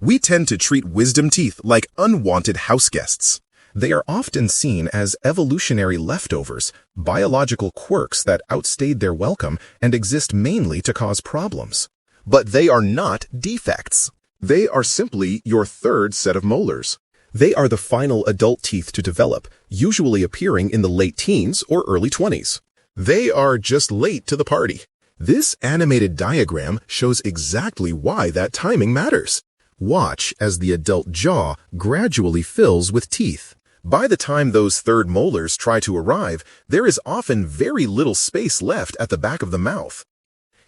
We tend to treat wisdom teeth like unwanted house guests. They are often seen as evolutionary leftovers, biological quirks that outstayed their welcome and exist mainly to cause problems. But they are not defects. They are simply your third set of molars. They are the final adult teeth to develop, usually appearing in the late teens or early 20s. They are just late to the party. This animated diagram shows exactly why that timing matters. Watch as the adult jaw gradually fills with teeth. By the time those third molars try to arrive, there is often very little space left at the back of the mouth.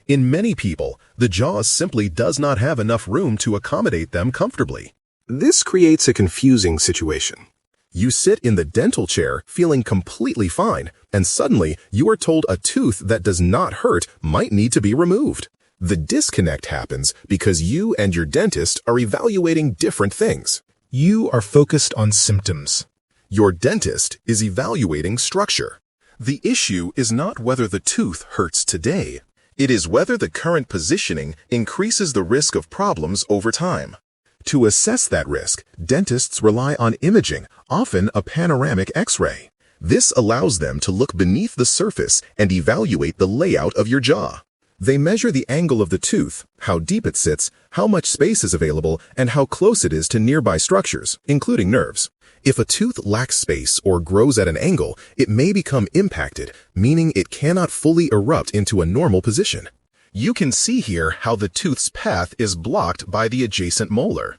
In many people, the jaw simply does not have enough room to accommodate them comfortably. This creates a confusing situation. You sit in the dental chair feeling completely fine, and suddenly you are told a tooth that does not hurt might need to be removed. The disconnect happens because you and your dentist are evaluating different things. You are focused on symptoms. Your dentist is evaluating structure. The issue is not whether the tooth hurts today. It is whether the current positioning increases the risk of problems over time. To assess that risk, dentists rely on imaging, often a panoramic X-ray. This allows them to look beneath the surface and evaluate the layout of your jaw. They measure the angle of the tooth, how deep it sits, how much space is available, and how close it is to nearby structures, including nerves. If a tooth lacks space or grows at an angle, it may become impacted, meaning it cannot fully erupt into a normal position. You can see here how the tooth's path is blocked by the adjacent molar.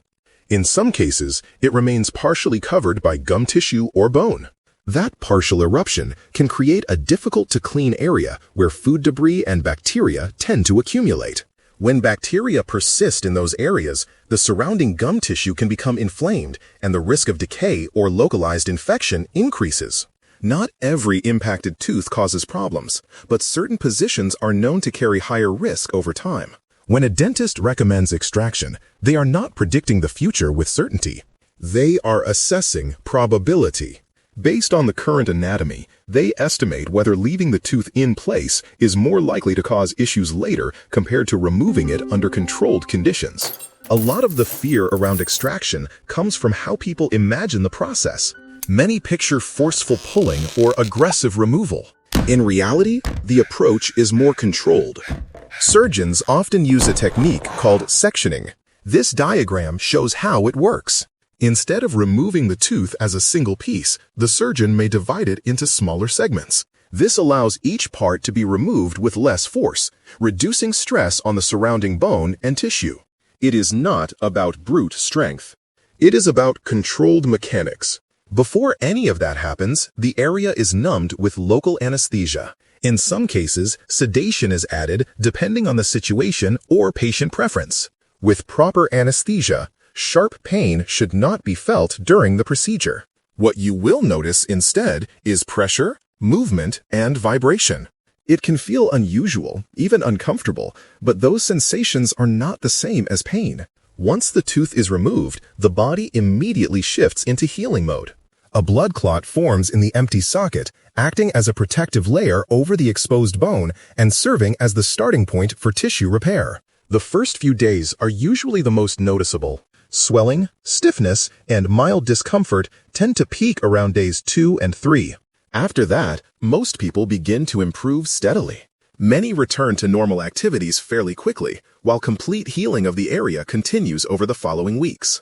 In some cases, it remains partially covered by gum tissue or bone. That partial eruption can create a difficult-to-clean area where food debris and bacteria tend to accumulate. When bacteria persist in those areas, the surrounding gum tissue can become inflamed, and the risk of decay or localized infection increases. Not every impacted tooth causes problems, but certain positions are known to carry higher risk over time. When a dentist recommends extraction, they are not predicting the future with certainty. They are assessing probability. Based on the current anatomy, they estimate whether leaving the tooth in place is more likely to cause issues later compared to removing it under controlled conditions. A lot of the fear around extraction comes from how people imagine the process. Many picture forceful pulling or aggressive removal. In reality, the approach is more controlled. Surgeons often use a technique called sectioning. This diagram shows how it works. Instead of removing the tooth as a single piece, the surgeon may divide it into smaller segments. This allows each part to be removed with less force, reducing stress on the surrounding bone and tissue. It is not about brute strength. It is about controlled mechanics. Before any of that happens, the area is numbed with local anesthesia. In some cases, sedation is added depending on the situation or patient preference. With proper anesthesia, sharp pain should not be felt during the procedure. What you will notice instead is pressure, movement, and vibration. It can feel unusual, even uncomfortable, but those sensations are not the same as pain. Once the tooth is removed, the body immediately shifts into healing mode. A blood clot forms in the empty socket, acting as a protective layer over the exposed bone and serving as the starting point for tissue repair. The first few days are usually the most noticeable. Swelling, stiffness, and mild discomfort tend to peak around days 2 and 3. After that, most people begin to improve steadily. Many return to normal activities fairly quickly, while complete healing of the area continues over the following weeks.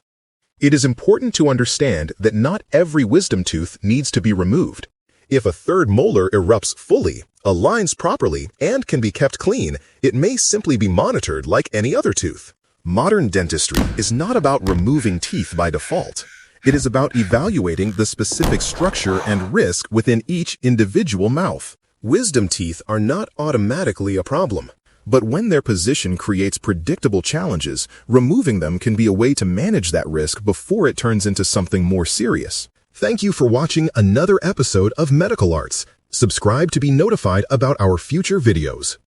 It is important to understand that not every wisdom tooth needs to be removed. If a third molar erupts fully, aligns properly, and can be kept clean, it may simply be monitored like any other tooth. Modern dentistry is not about removing teeth by default. It is about evaluating the specific structure and risk within each individual mouth. Wisdom teeth are not automatically a problem, but when their position creates predictable challenges, removing them can be a way to manage that risk before it turns into something more serious. Thank you for watching another episode of Medical Arts. Subscribe to be notified about our future videos.